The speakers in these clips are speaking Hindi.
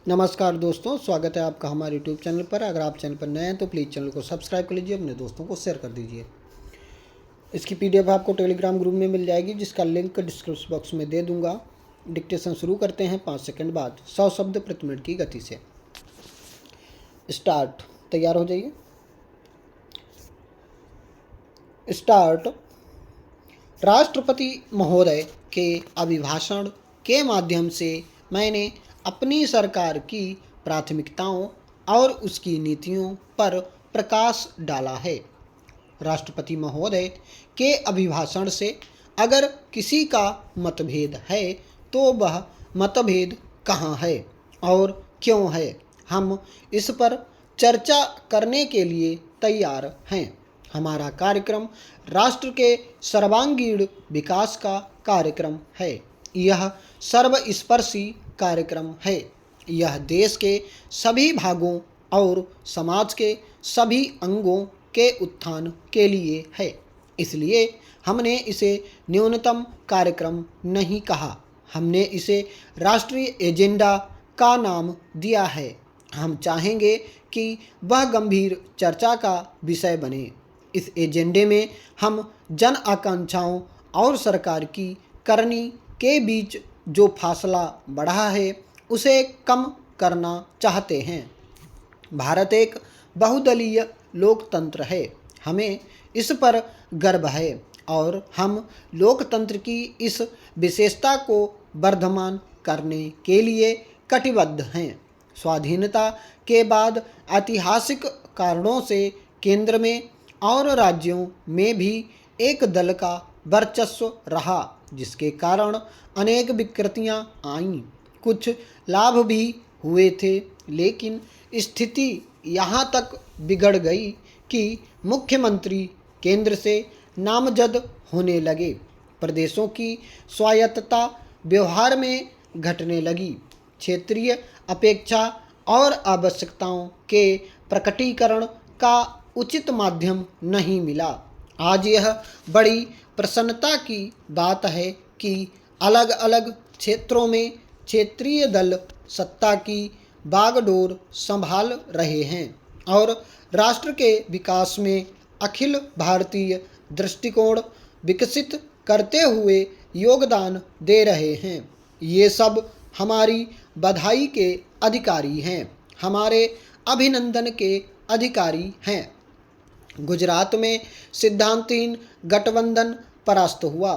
नमस्कार दोस्तों, स्वागत है आपका हमारे यूट्यूब चैनल पर। अगर आप चैनल पर नए हैं तो प्लीज़ चैनल को सब्सक्राइब कर लीजिए, अपने दोस्तों को शेयर कर दीजिए। इसकी पीडीएफ आपको टेलीग्राम ग्रुप में मिल जाएगी, जिसका लिंक डिस्क्रिप्शन बॉक्स में दे दूंगा। डिक्टेशन शुरू करते हैं 5 सेकंड बाद 100 शब्द प्रति मिनट की गति से। स्टार्ट। तैयार हो जाइए। स्टार्ट। राष्ट्रपति महोदय के अभिभाषण के माध्यम से मैंने अपनी सरकार की प्राथमिकताओं और उसकी नीतियों पर प्रकाश डाला है। राष्ट्रपति महोदय के अभिभाषण से अगर किसी का मतभेद है तो वह मतभेद कहाँ है और क्यों है, हम इस पर चर्चा करने के लिए तैयार हैं। हमारा कार्यक्रम राष्ट्र के सर्वांगीण विकास का कार्यक्रम है। यह सर्वस्पर्शी कार्यक्रम है। यह देश के सभी भागों और समाज के सभी अंगों के उत्थान के लिए है। इसलिए हमने इसे न्यूनतम कार्यक्रम नहीं कहा, हमने इसे राष्ट्रीय एजेंडा का नाम दिया है। हम चाहेंगे कि वह गंभीर चर्चा का विषय बने। इस एजेंडे में हम जन आकांक्षाओं और सरकार की करनी के बीच जो फासला बढ़ा है उसे कम करना चाहते हैं। भारत एक बहुदलीय लोकतंत्र है, हमें इस पर गर्व है और हम लोकतंत्र की इस विशेषता को वर्धमान करने के लिए कटिबद्ध हैं। स्वाधीनता के बाद ऐतिहासिक कारणों से केंद्र में और राज्यों में भी एक दल का वर्चस्व रहा, जिसके कारण अनेक विकृतियां आईं। कुछ लाभ भी हुए थे, लेकिन स्थिति यहाँ तक बिगड़ गई कि मुख्यमंत्री केंद्र से नामजद होने लगे। प्रदेशों की स्वायत्तता व्यवहार में घटने लगी। क्षेत्रीय अपेक्षा और आवश्यकताओं के प्रकटीकरण का उचित माध्यम नहीं मिला। आज यह बड़ी प्रसन्नता की बात है कि अलग अलग क्षेत्रों में क्षेत्रीय दल सत्ता की बागडोर संभाल रहे हैं और राष्ट्र के विकास में अखिल भारतीय दृष्टिकोण विकसित करते हुए योगदान दे रहे हैं। ये सब हमारी बधाई के अधिकारी हैं, हमारे अभिनंदन के अधिकारी हैं। गुजरात में सिद्धांतहीन गठबंधन परास्त हुआ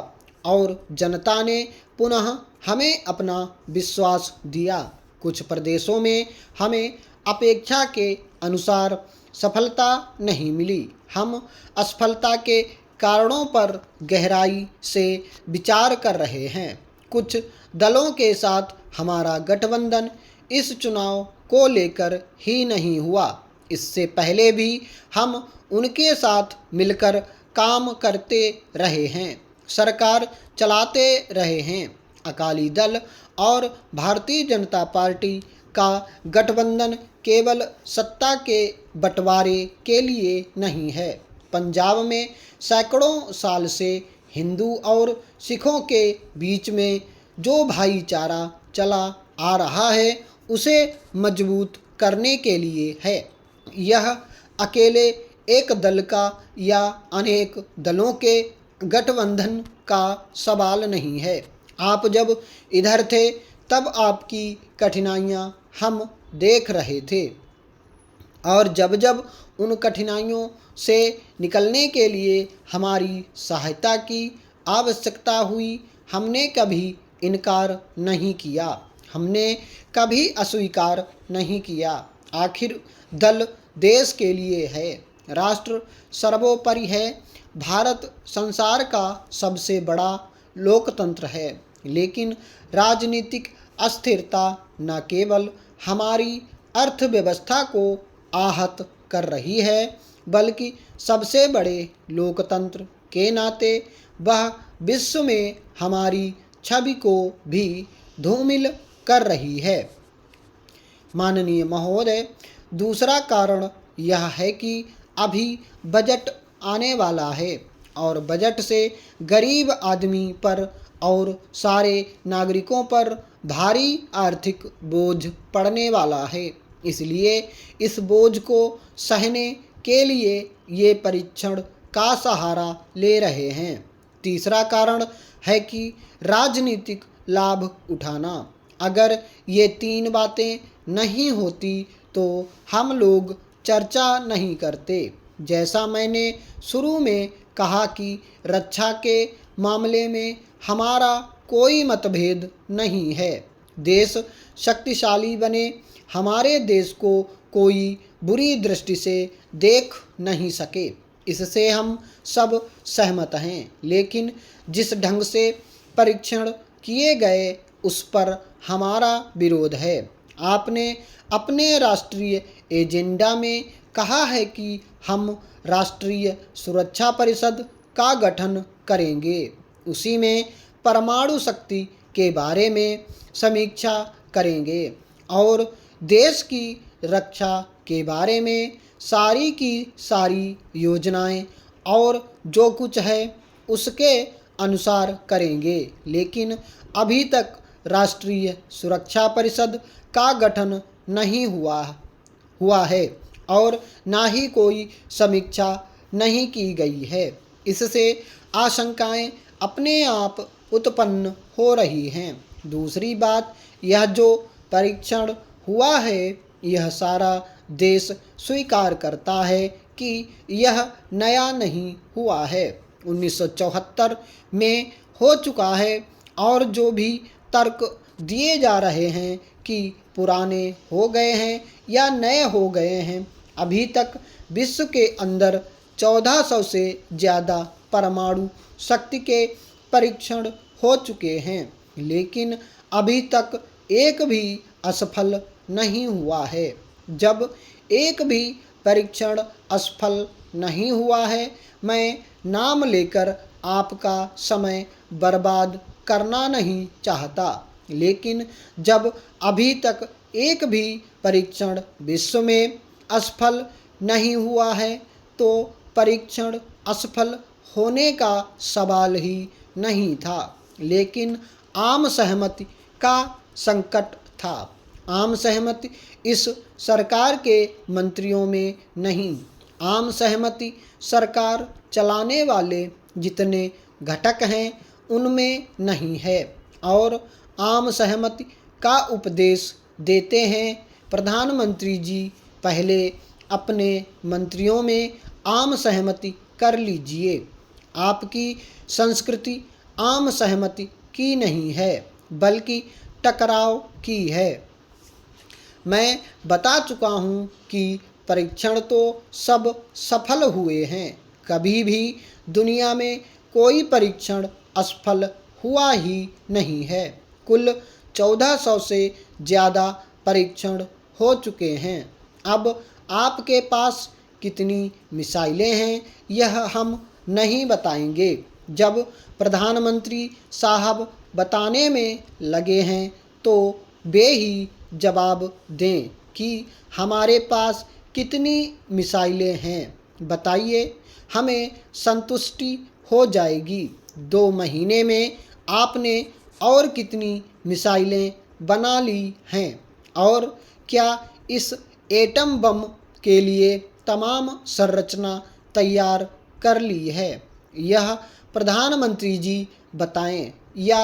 और जनता ने पुनः हमें अपना विश्वास दिया। कुछ प्रदेशों में हमें अपेक्षा के अनुसार सफलता नहीं मिली। हम असफलता के कारणों पर गहराई से विचार कर रहे हैं। कुछ दलों के साथ हमारा गठबंधन इस चुनाव को लेकर ही नहीं हुआ, इससे पहले भी हम उनके साथ मिलकर काम करते रहे हैं, सरकार चलाते रहे हैं। अकाली दल और भारतीय जनता पार्टी का गठबंधन केवल सत्ता के बंटवारे के लिए नहीं है। पंजाब में सैकड़ों साल से हिंदू और सिखों के बीच में जो भाईचारा चला आ रहा है उसे मजबूत करने के लिए है। यह अकेले एक दल का या अनेक दलों के गठबंधन का सवाल नहीं है। आप जब इधर थे तब आपकी कठिनाइयाँ हम देख रहे थे और जब जब उन कठिनाइयों से निकलने के लिए हमारी सहायता की आवश्यकता हुई, हमने कभी इनकार नहीं किया, हमने कभी अस्वीकार नहीं किया। आखिर दल देश के लिए है, राष्ट्र सर्वोपरि है। भारत संसार का सबसे बड़ा लोकतंत्र है, लेकिन राजनीतिक अस्थिरता न केवल हमारी अर्थव्यवस्था को आहत कर रही है, बल्कि सबसे बड़े लोकतंत्र के नाते वह विश्व में हमारी छवि को भी धूमिल कर रही है। माननीय महोदय, दूसरा कारण यह है कि अभी बजट आने वाला है और बजट से गरीब आदमी पर और सारे नागरिकों पर भारी आर्थिक बोझ पड़ने वाला है। इसलिए इस बोझ को सहने के लिए ये परीक्षण का सहारा ले रहे हैं। तीसरा कारण है कि राजनीतिक लाभ उठाना। अगर ये तीन बातें नहीं होती तो हम लोग चर्चा नहीं करते। जैसा मैंने शुरू में कहा कि रक्षा के मामले में हमारा कोई मतभेद नहीं है। देश शक्तिशाली बने, हमारे देश को कोई बुरी दृष्टि से देख नहीं सके, इससे हम सब सहमत हैं। लेकिन जिस ढंग से परीक्षण किए गए उस पर हमारा विरोध है। आपने अपने राष्ट्रीय एजेंडा में कहा है कि हम राष्ट्रीय सुरक्षा परिषद का गठन करेंगे। उसी में परमाणु शक्ति के बारे में समीक्षा करेंगे और देश की रक्षा के बारे में सारी की सारी योजनाएं और जो कुछ है उसके अनुसार करेंगे। लेकिन अभी तक राष्ट्रीय सुरक्षा परिषद का गठन नहीं हुआ है और ना ही कोई समीक्षा नहीं की गई है। इससे आशंकाएं अपने आप उत्पन्न हो रही हैं। दूसरी बात, यह जो परीक्षण हुआ है यह सारा देश स्वीकार करता है कि यह नया नहीं हुआ है, 1974 में हो चुका है। और जो भी तर्क दिए जा रहे हैं कि पुराने हो गए हैं या नए हो गए हैं, अभी तक विश्व के अंदर 1400 से ज़्यादा परमाणु शक्ति के परीक्षण हो चुके हैं, लेकिन अभी तक एक भी असफल नहीं हुआ है। जब एक भी परीक्षण असफल नहीं हुआ है, मैं नाम लेकर आपका समय बर्बाद करना नहीं चाहता, लेकिन जब अभी तक एक भी परीक्षण विश्व में असफल नहीं हुआ है तो परीक्षण असफल होने का सवाल ही नहीं था। लेकिन आम सहमति का संकट था। आम सहमति इस सरकार के मंत्रियों में नहीं, आम सहमति सरकार चलाने वाले जितने घटक हैं उनमें नहीं है। और आम सहमति का उपदेश देते हैं प्रधानमंत्री जी, पहले अपने मंत्रियों में आम सहमति कर लीजिए। आपकी संस्कृति आम सहमति की नहीं है बल्कि टकराव की है। मैं बता चुका हूँ कि परीक्षण तो सब सफल हुए हैं, कभी भी दुनिया में कोई परीक्षण असफल हुआ ही नहीं है। कुल 1400 से ज़्यादा परीक्षण हो चुके हैं। अब आपके पास कितनी मिसाइलें हैं यह हम नहीं बताएंगे। जब प्रधानमंत्री साहब बताने में लगे हैं तो वे ही जवाब दें कि हमारे पास कितनी मिसाइलें हैं, बताइए, हमें संतुष्टि हो जाएगी। 2 महीने में आपने और कितनी मिसाइलें बना ली हैं और क्या इस एटम बम के लिए तमाम संरचना तैयार कर ली है? यह प्रधानमंत्री जी बताएं या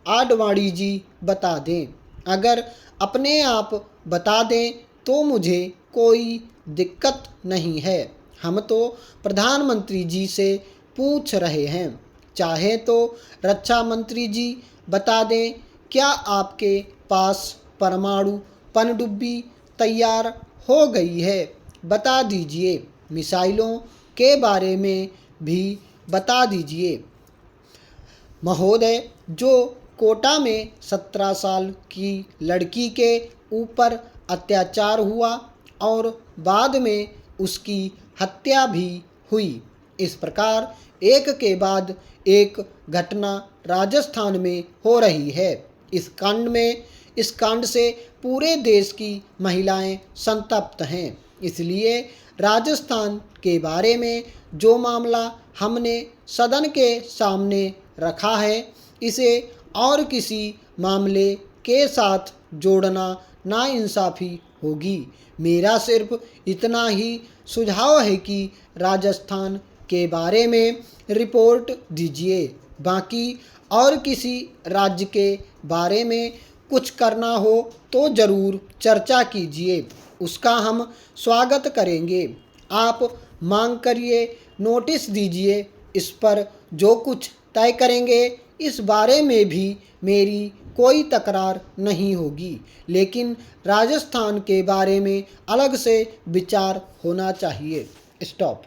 आडवाणी जी बता दें। अगर अपने आप बता दें तो मुझे कोई दिक्कत नहीं है, हम तो प्रधानमंत्री जी से पूछ रहे हैं। चाहे तो रक्षा मंत्री जी बता दें, क्या आपके पास परमाणु पनडुब्बी तैयार हो गई है? बता दीजिए। मिसाइलों के बारे में भी बता दीजिए। महोदय, जो कोटा में 17 साल की लड़की के ऊपर अत्याचार हुआ और बाद में उसकी हत्या भी हुई, इस प्रकार एक के बाद एक घटना राजस्थान में हो रही है। इस कांड से पूरे देश की महिलाएं संतप्त हैं। इसलिए राजस्थान के बारे में जो मामला हमने सदन के सामने रखा है, इसे और किसी मामले के साथ जोड़ना नाइंसाफ़ी होगी। मेरा सिर्फ इतना ही सुझाव है कि राजस्थान के बारे में रिपोर्ट दीजिए। बाकी और किसी राज्य के बारे में कुछ करना हो तो ज़रूर चर्चा कीजिए, उसका हम स्वागत करेंगे। आप मांग करिए, नोटिस दीजिए, इस पर जो कुछ तय करेंगे इस बारे में भी मेरी कोई तकरार नहीं होगी, लेकिन राजस्थान के बारे में अलग से विचार होना चाहिए। स्टॉप।